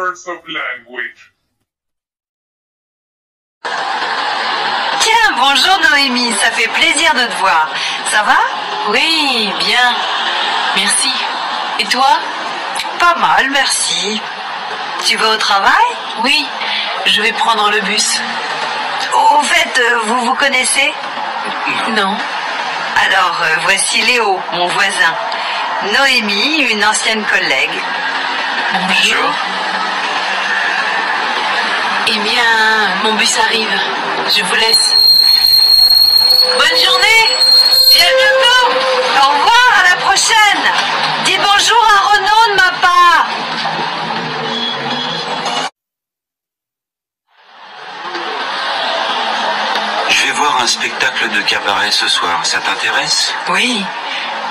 words of language. Tiens, bonjour Noémie, ça fait plaisir de te voir. Ça va? Oui, bien. Merci. Et toi? Pas mal, merci. Tu vas au travail? Oui, je vais prendre le bus. Au fait, vous vous connaissez? Non. Alors, voici Léo, mon voisin. Noémie, une ancienne collègue. Bonjour. Eh bien, mon bus arrive. Je vous laisse. Bonne journée. Et à bientôt. Au revoir, à la prochaine. Dis bonjour à Renaud de ma part. Je vais voir un spectacle de cabaret ce soir, ça t'intéresse? Oui,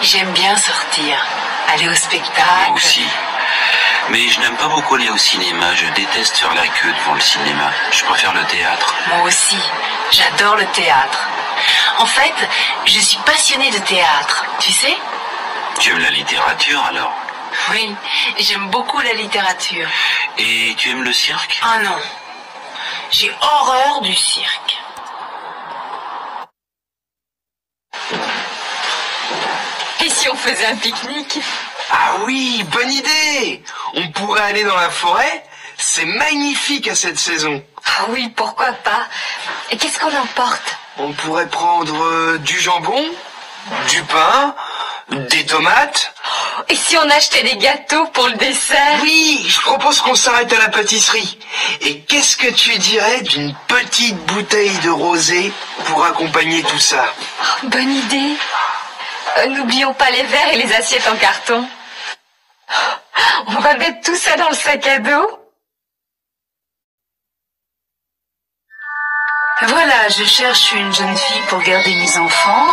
j'aime bien sortir. Aller au spectacle. Moi aussi. Mais je n'aime pas beaucoup aller au cinéma, je déteste faire la queue devant le cinéma. Je préfère le théâtre. Moi aussi, j'adore le théâtre. En fait, je suis passionnée de théâtre, tu sais? Tu aimes la littérature alors? Oui, j'aime beaucoup la littérature. Et tu aimes le cirque? Ah non, j'ai horreur du cirque. Et si on faisait un pique-nique? Ah oui, bonne idée! On pourrait aller dans la forêt. C'est magnifique à cette saison. Ah oui, pourquoi pas. Et qu'est-ce qu'on emporte? On pourrait prendre du jambon, du pain, des tomates. Et si on achetait des gâteaux pour le dessert? Oui, je propose qu'on s'arrête à la pâtisserie. Et qu'est-ce que tu dirais d'une petite bouteille de rosé pour accompagner tout ça? Oh, bonne idée. N'oublions pas les verres et les assiettes en carton. On va mettre tout ça dans le sac à dos. Voilà, je cherche une jeune fille pour garder mes enfants,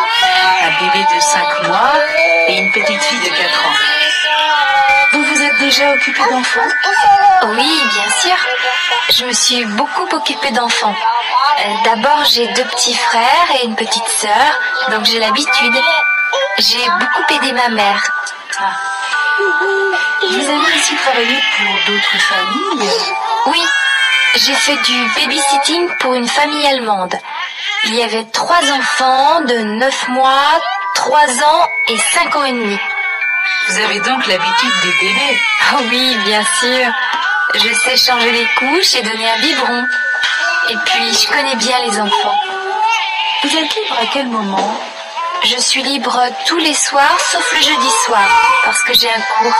un bébé de 5 mois et une petite fille de 4 ans. Vous vous êtes déjà occupé d'enfants? Oui, bien sûr. Je me suis beaucoup occupée d'enfants. D'abord, j'ai 2 petits frères et une petite sœur, donc j'ai l'habitude. J'ai beaucoup aidé ma mère. Vous avez aussi travaillé pour d'autres familles? Oui, j'ai fait du babysitting pour une famille allemande. Il y avait 3 enfants de 9 mois, 3 ans et 5 ans et demi. Vous avez donc l'habitude des bébés? Oh oui, bien sûr. Je sais changer les couches et donner un biberon. Et puis, je connais bien les enfants. Vous êtes libre à quel moment? Je suis libre tous les soirs, sauf le jeudi soir, parce que j'ai un cours.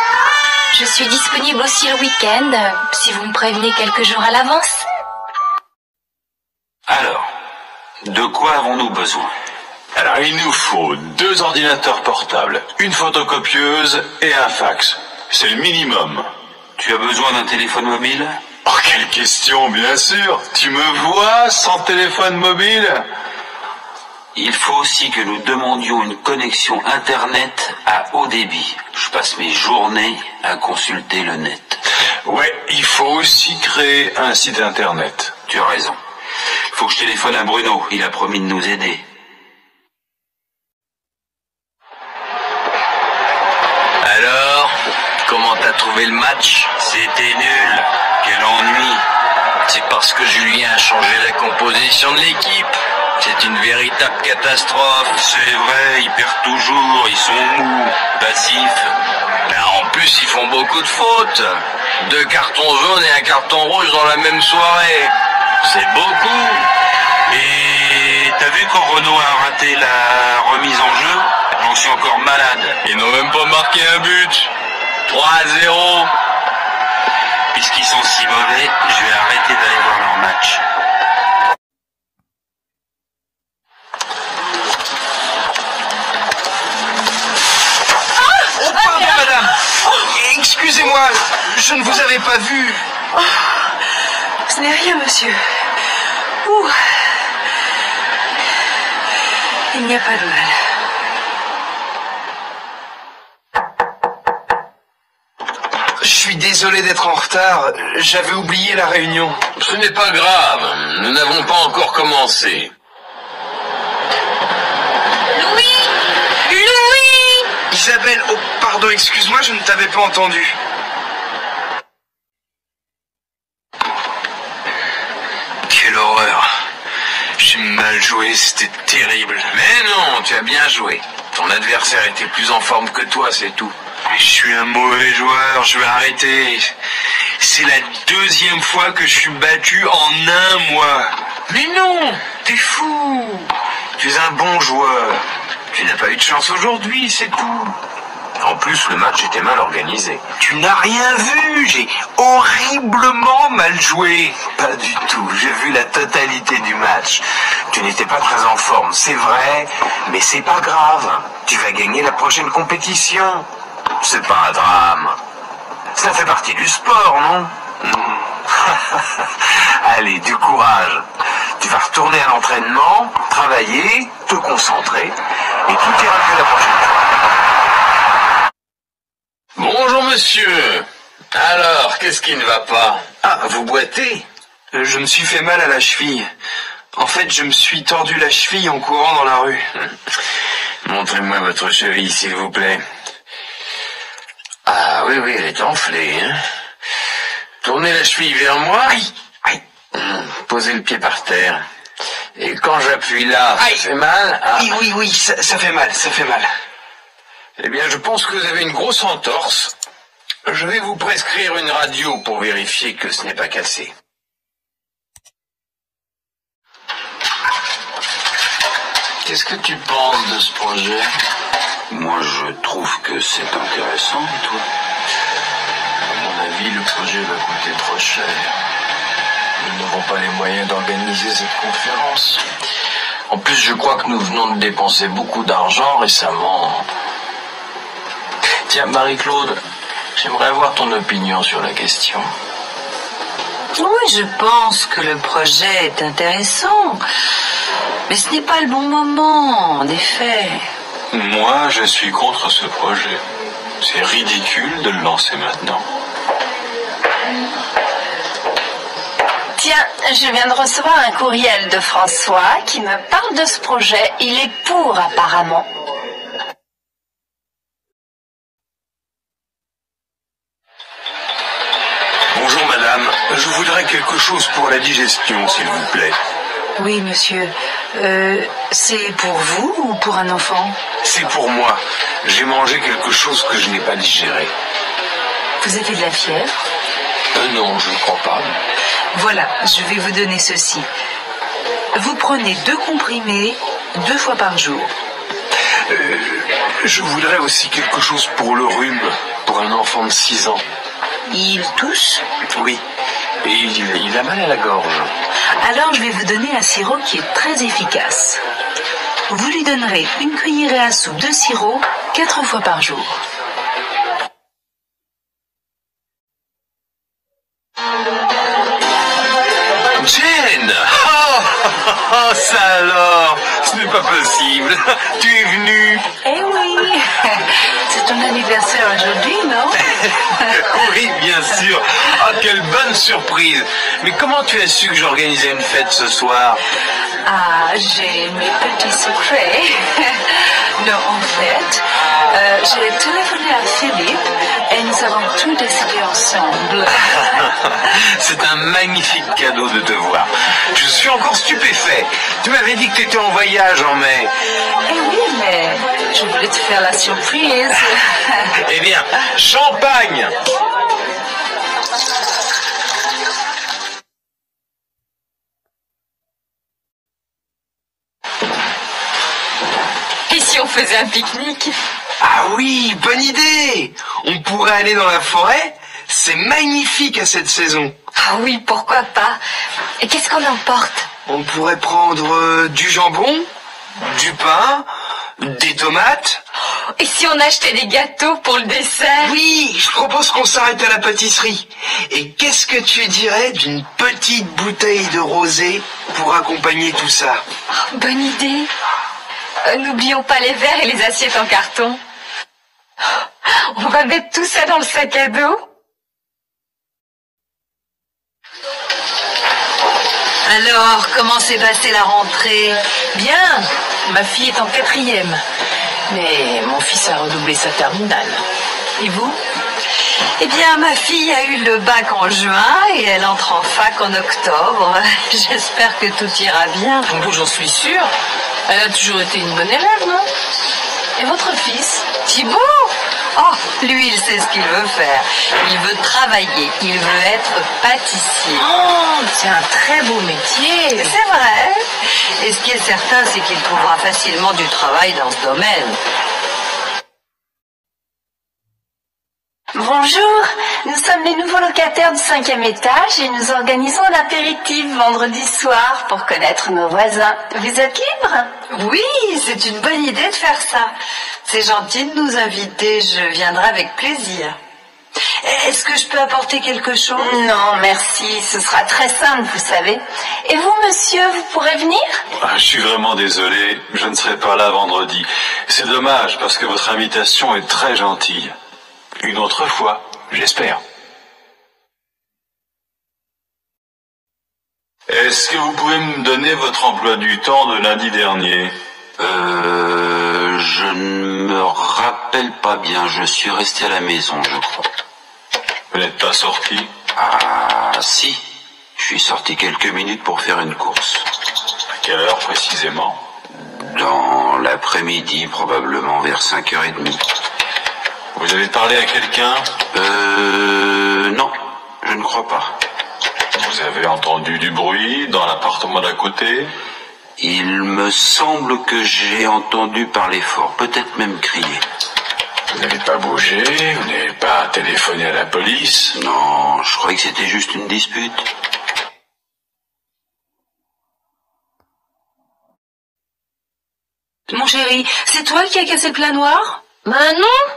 Je suis disponible aussi le week-end, si vous me prévenez quelques jours à l'avance. Alors, de quoi avons-nous besoin? Alors, il nous faut 2 ordinateurs portables, une photocopieuse et un fax. C'est le minimum. Tu as besoin d'un téléphone mobile? Oh, quelle question, bien sûr. Tu me vois sans téléphone mobile? Il faut aussi que nous demandions une connexion Internet à haut débit. Je passe mes journées à consulter le net. Ouais, il faut aussi créer un site Internet. Tu as raison. Il faut que je téléphone à Bruno, il a promis de nous aider. Alors, comment t'as trouvé le match? C'était nul. Quel ennui. C'est parce que Julien a changé la composition de l'équipe. C'est une véritable catastrophe. C'est vrai, ils perdent toujours, ils sont mous, passifs. Ben, en plus, ils font beaucoup de fautes. 2 cartons jaunes et un carton rouge dans la même soirée. C'est beaucoup. Et t'as vu quand Renaud a raté la remise en jeu? J'en suis encore malade. Ils n'ont même pas marqué un but. 3-0. Puisqu'ils sont si mauvais, je vais arrêter d'aller voir leur match. Pardon, madame. Excusez-moi, je ne vous avais pas vu. Ce n'est rien, monsieur. Ouh. Il n'y a pas de mal. Je suis désolé d'être en retard. J'avais oublié la réunion. Ce n'est pas grave. Nous n'avons pas encore commencé. Isabelle, oh pardon, excuse-moi, je ne t'avais pas entendu. mal joué, c'était terrible. Mais non, tu as bien joué. Ton adversaire était plus en forme que toi, c'est tout. Mais je suis un mauvais joueur, je vais arrêter. C'est la deuxième fois que je suis battu en un mois. Mais non, t'es fou. Tu es un bon joueur. Tu n'as pas eu de chance aujourd'hui, c'est tout. En plus, le match était mal organisé. Tu n'as rien vu, j'ai horriblement mal joué. Pas du tout, j'ai vu la totalité du match. Tu n'étais pas très en forme, c'est vrai, mais c'est pas grave. Tu vas gagner la prochaine compétition. C'est pas un drame. Ça fait partie du sport, non? Allez, du courage. Tu vas retourner à l'entraînement, travailler, te concentrer, et tout ira mieux la prochaine fois. Bonjour monsieur. Alors, qu'est-ce qui ne va pas? Ah, vous boitez? Je me suis fait mal à la cheville. En fait, je me suis tordu la cheville en courant dans la rue. Montrez-moi votre cheville, s'il vous plaît. Ah oui, oui, elle est enflée, hein. Tournez la cheville vers moi. Aïe, aïe. Posez le pied par terre. Et quand j'appuie là, ça fait mal? Ah. Oui, oui, ça fait mal, ça fait mal. Eh bien, je pense que vous avez une grosse entorse. Je vais vous prescrire une radio pour vérifier que ce n'est pas cassé. Qu'est-ce que tu penses de ce projet? Moi, je trouve que c'est intéressant, et toi? À mon avis, le projet va coûter trop cher. Nous n'aurons pas les moyens d'organiser cette conférence. En plus, je crois que nous venons de dépenser beaucoup d'argent récemment. Tiens, Marie-Claude, j'aimerais avoir ton opinion sur la question. Oui, je pense que le projet est intéressant. Mais ce n'est pas le bon moment, en effet. Moi, je suis contre ce projet. C'est ridicule de le lancer maintenant. Tiens, je viens de recevoir un courriel de François qui me parle de ce projet. Il est pour, apparemment. Bonjour madame, je voudrais quelque chose pour la digestion, s'il vous plaît. Oui, monsieur. C'est pour vous ou pour un enfant? C'est pour moi. J'ai mangé quelque chose que je n'ai pas digéré. Vous avez de la fièvre? Non, je ne crois pas. Voilà, je vais vous donner ceci. Vous prenez 2 comprimés 2 fois par jour. Je voudrais aussi quelque chose pour le rhume, pour un enfant de 6 ans. Il tousse? Oui, et il a mal à la gorge. Alors je vais vous donner un sirop qui est très efficace. Vous lui donnerez une cuillerée à soupe de sirop 4 fois par jour. Jane! Oh, ça alors! Ce n'est pas possible! Tu es venue! Eh oui! C'est ton anniversaire aujourd'hui, non? Oui, bien sûr! Oh, quelle bonne surprise! Mais comment tu as su que j'organisais une fête ce soir? Ah, j'ai mes petits secrets. Non, en fait, j'ai téléphoné à Philippe et nous avons tout décidé ensemble. C'est un magnifique cadeau de te voir. Je suis encore stupéfait. Tu m'avais dit que tu étais en voyage en mai. Eh oui, mais je voulais te faire la surprise. Eh bien, champagne! Et si on faisait un pique-nique? Ah oui, bonne idée. On pourrait aller dans la forêt. C'est magnifique à cette saison. Ah oui, pourquoi pas. Et qu'est-ce qu'on emporte? On pourrait prendre du jambon, du pain, des tomates. Et si on achetait des gâteaux pour le dessert? Oui, je propose qu'on s'arrête à la pâtisserie. Et qu'est-ce que tu dirais d'une petite bouteille de rosé pour accompagner tout ça? Bonne idée. N'oublions pas les verres et les assiettes en carton. On va mettre tout ça dans le sac à dos. Alors, comment s'est passée la rentrée? Bien, ma fille est en 4e. Mais mon fils a redoublé sa terminale. Et vous? Eh bien, ma fille a eu le bac en juin et elle entre en fac en octobre. J'espère que tout ira bien. Bon, j'en suis sûre. Elle a toujours été une bonne élève, non? Et votre fils? Thibaut? Oh, lui, il sait ce qu'il veut faire. Il veut travailler. Il veut être pâtissier. Oh, c'est un très beau métier. C'est vrai. Et ce qui est certain, c'est qu'il trouvera facilement du travail dans ce domaine. Bonjour, nous sommes les nouveaux locataires du 5e étage et nous organisons un apéritif vendredi soir pour connaître nos voisins. Vous êtes libre? Oui, c'est une bonne idée de faire ça. C'est gentil de nous inviter, je viendrai avec plaisir. Est-ce que je peux apporter quelque chose? Non, merci, ce sera très simple, vous savez. Et vous, monsieur, vous pourrez venir? Je suis vraiment désolé, je ne serai pas là vendredi. C'est dommage parce que votre invitation est très gentille. Une autre fois, j'espère. Est-ce que vous pouvez me donner votre emploi du temps de lundi dernier? Je ne me rappelle pas bien. Je suis resté à la maison, je crois. Vous n'êtes pas sorti? Ah, si. Je suis sorti quelques minutes pour faire une course. À quelle heure précisément? Dans l'après-midi, probablement vers 5h30. Vous avez parlé à quelqu'un? Non, je ne crois pas. Vous avez entendu du bruit dans l'appartement d'à côté? Il me semble que j'ai entendu parler fort, peut-être même crier. Vous n'avez pas bougé? Vous n'avez pas téléphoné à la police? Non, je croyais que c'était juste une dispute. Mon chéri, c'est toi qui as cassé le plat noir? Ben non,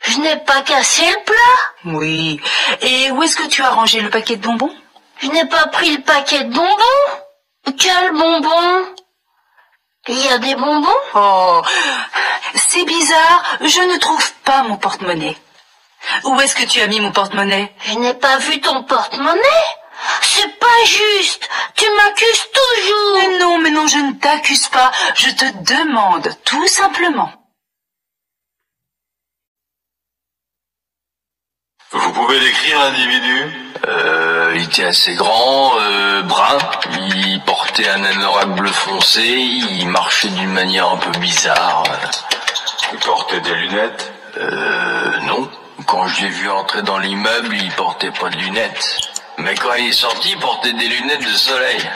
je n'ai pas cassé le plat. Oui. Et où est-ce que tu as rangé le paquet de bonbons? Je n'ai pas pris le paquet de bonbons. Quel bonbon? Il y a des bonbons? Oh, c'est bizarre, je ne trouve pas mon porte-monnaie. Où est-ce que tu as mis mon porte-monnaie? Je n'ai pas vu ton porte-monnaie. C'est pas juste. Tu m'accuses toujours. Mais non, je ne t'accuse pas. Je te demande, tout simplement. Vous pouvez décrire l'individu? Il était assez grand, brun, il portait un anorak bleu foncé, il marchait d'une manière un peu bizarre. Il portait des lunettes? Non. Quand je l'ai vu entrer dans l'immeuble, il portait pas de lunettes. Mais quand il est sorti, il portait des lunettes de soleil.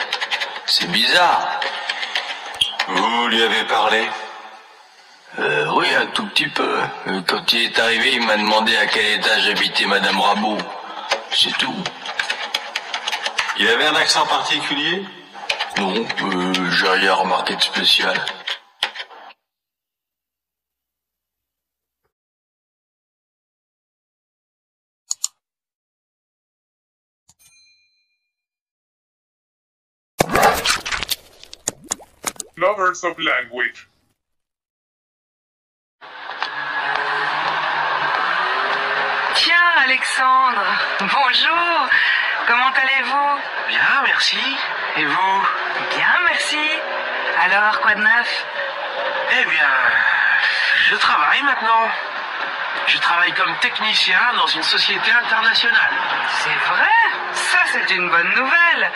C'est bizarre. Vous lui avez parlé? Oui, un tout petit peu. Quand il est arrivé, il m'a demandé à quel étage habitait Madame Rabot. C'est tout. Il avait un accent particulier? Non, j'ai rien remarqué de spécial. Lovers of language. Tiens, Alexandre, bonjour. Comment allez-vous? Bien, merci. Et vous? Bien, merci. Alors, quoi de neuf? Eh bien, je travaille maintenant. Je travaille comme technicien dans une société internationale. C'est vrai? Ça, c'est une bonne nouvelle.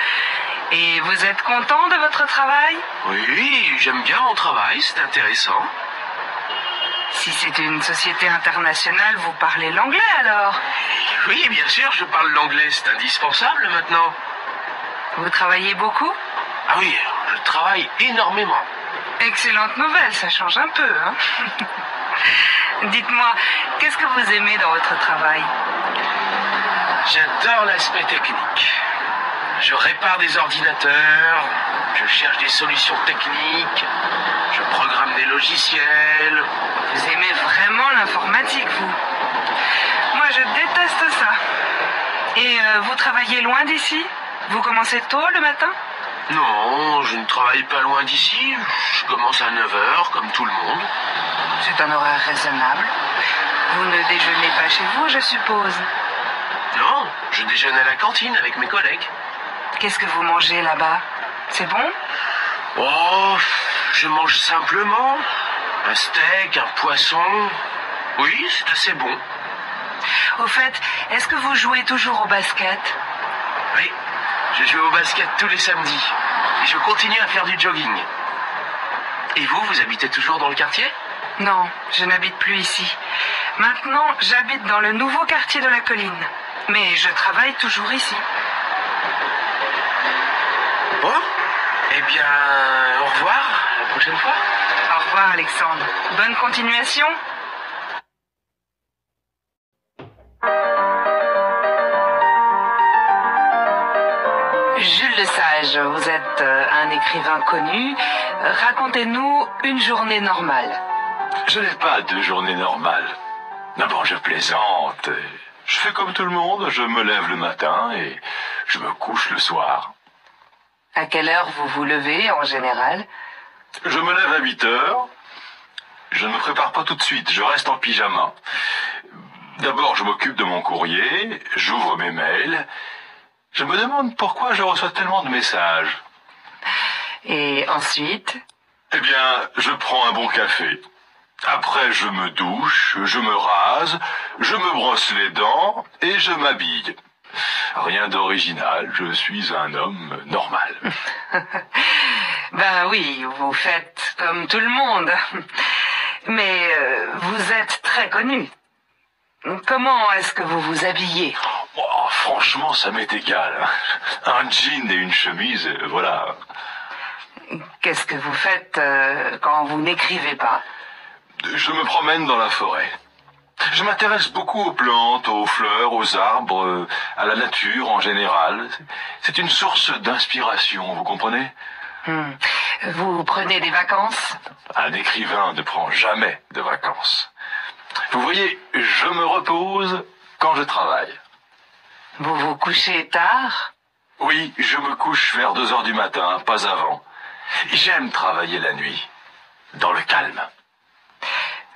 Et vous êtes content de votre travail? Oui, j'aime bien mon travail, c'est intéressant. Si c'est une société internationale, vous parlez l'anglais alors? Oui, bien sûr, je parle l'anglais, c'est indispensable maintenant. Vous travaillez beaucoup? Ah oui, je travaille énormément. Excellente nouvelle, ça change un peu, hein? Dites-moi, qu'est-ce que vous aimez dans votre travail? J'adore l'aspect technique. Je répare des ordinateurs, je cherche des solutions techniques, je programme des logiciels. Vous aimez vraiment l'informatique, vous? Moi, je déteste ça. Et vous travaillez loin d'ici? Vous commencez tôt le matin? Non, je ne travaille pas loin d'ici. Je commence à 9h, comme tout le monde. C'est un horaire raisonnable. Vous ne déjeunez pas chez vous, je suppose? Non, je déjeune à la cantine avec mes collègues. Qu'est-ce que vous mangez là-bas? C'est bon? Oh, je mange simplement. Un steak, un poisson. Oui, c'est assez bon. Au fait, est-ce que vous jouez toujours au basket? Oui, je joue au basket tous les samedis. Et je continue à faire du jogging. Et vous habitez toujours dans le quartier? Non, je n'habite plus ici. Maintenant, j'habite dans le nouveau quartier de la colline. Mais je travaille toujours ici. Bon, eh bien, au revoir, à la prochaine fois. Au revoir, Alexandre. Bonne continuation. Jules Lesage, vous êtes un écrivain connu. Racontez-nous une journée normale. Je n'ai pas de journée normale. D'abord, je plaisante. Je fais comme tout le monde, je me lève le matin et je me couche le soir. À quelle heure vous vous levez en général? Je me lève à 8 heures. Je ne me prépare pas tout de suite, je reste en pyjama. D'abord, je m'occupe de mon courrier, j'ouvre mes mails. Je me demande pourquoi je reçois tellement de messages. Et ensuite? Eh bien, je prends un bon café. Après, je me douche, je me rase, je me brosse les dents et je m'habille. Rien d'original, je suis un homme normal. Ben oui, vous faites comme tout le monde. Mais vous êtes très connu. Comment est-ce que vous vous habillez? Oh, franchement, ça m'est égal. Un jean et une chemise, voilà. Qu'est-ce que vous faites quand vous n'écrivez pas? Je me promène dans la forêt. Je m'intéresse beaucoup aux plantes, aux fleurs, aux arbres, à la nature en général. C'est une source d'inspiration, vous comprenez? Vous prenez des vacances? Un écrivain ne prend jamais de vacances. Vous voyez, je me repose quand je travaille. Vous vous couchez tard? Oui, je me couche vers 2 heures du matin, pas avant. J'aime travailler la nuit, dans le calme.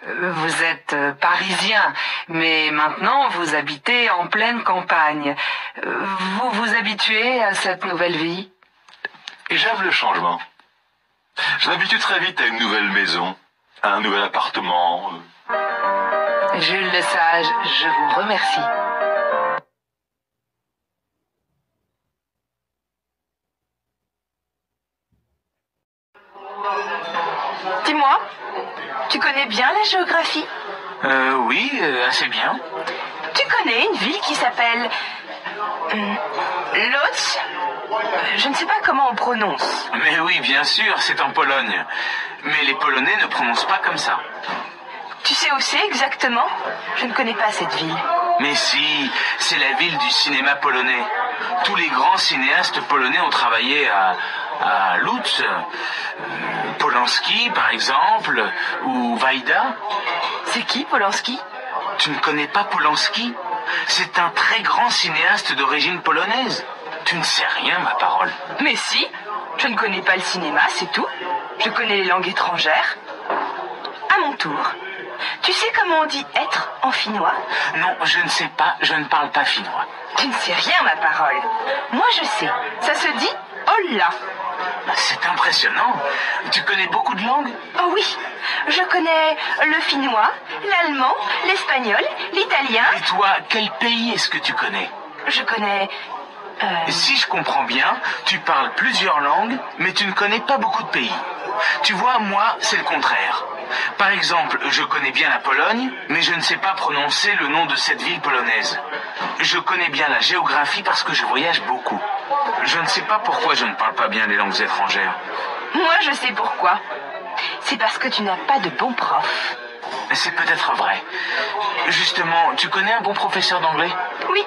Vous êtes parisien, mais maintenant vous habitez en pleine campagne. Vous vous habituez à cette nouvelle vie? J'aime le changement. Je m'habitue très vite à une nouvelle maison, à un nouvel appartement. Jules Lesage, je vous remercie. Dis-moi, tu connais bien la géographie? Oui, assez bien. Tu connais une ville qui s'appelle Łódź? Je ne sais pas comment on prononce. Mais oui, bien sûr, c'est en Pologne. Mais les Polonais ne prononcent pas comme ça. Tu sais où c'est exactement? Je ne connais pas cette ville. Mais si, c'est la ville du cinéma polonais. Tous les grands cinéastes polonais ont travaillé à Łódź. Polanski, par exemple, ou Wajda. C'est qui, Polanski? Tu ne connais pas Polanski? C'est un très grand cinéaste d'origine polonaise. Tu ne sais rien, ma parole. Mais si, je ne connais pas le cinéma, c'est tout. Je connais les langues étrangères. À mon tour. Tu sais comment on dit être en finnois? Non, je ne sais pas, je ne parle pas finnois. Tu ne sais rien, ma parole. Moi, je sais. Ça se dit olla. C'est impressionnant. Tu connais beaucoup de langues? Oh oui, je connais le finnois, l'allemand, l'espagnol, l'italien. Et toi, quel pays est-ce que tu connais? Je connais... Si je comprends bien, tu parles plusieurs langues, mais tu ne connais pas beaucoup de pays. Tu vois, moi, c'est le contraire. Par exemple, je connais bien la Pologne, mais je ne sais pas prononcer le nom de cette ville polonaise. Je connais bien la géographie parce que je voyage beaucoup. Je ne sais pas pourquoi je ne parle pas bien les langues étrangères. Moi, je sais pourquoi. C'est parce que tu n'as pas de bon prof. C'est peut-être vrai. Justement, tu connais un bon professeur d'anglais? Oui,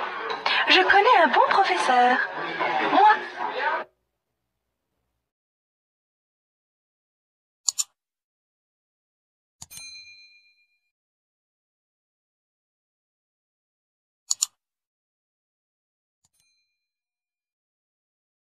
je connais un bon professeur.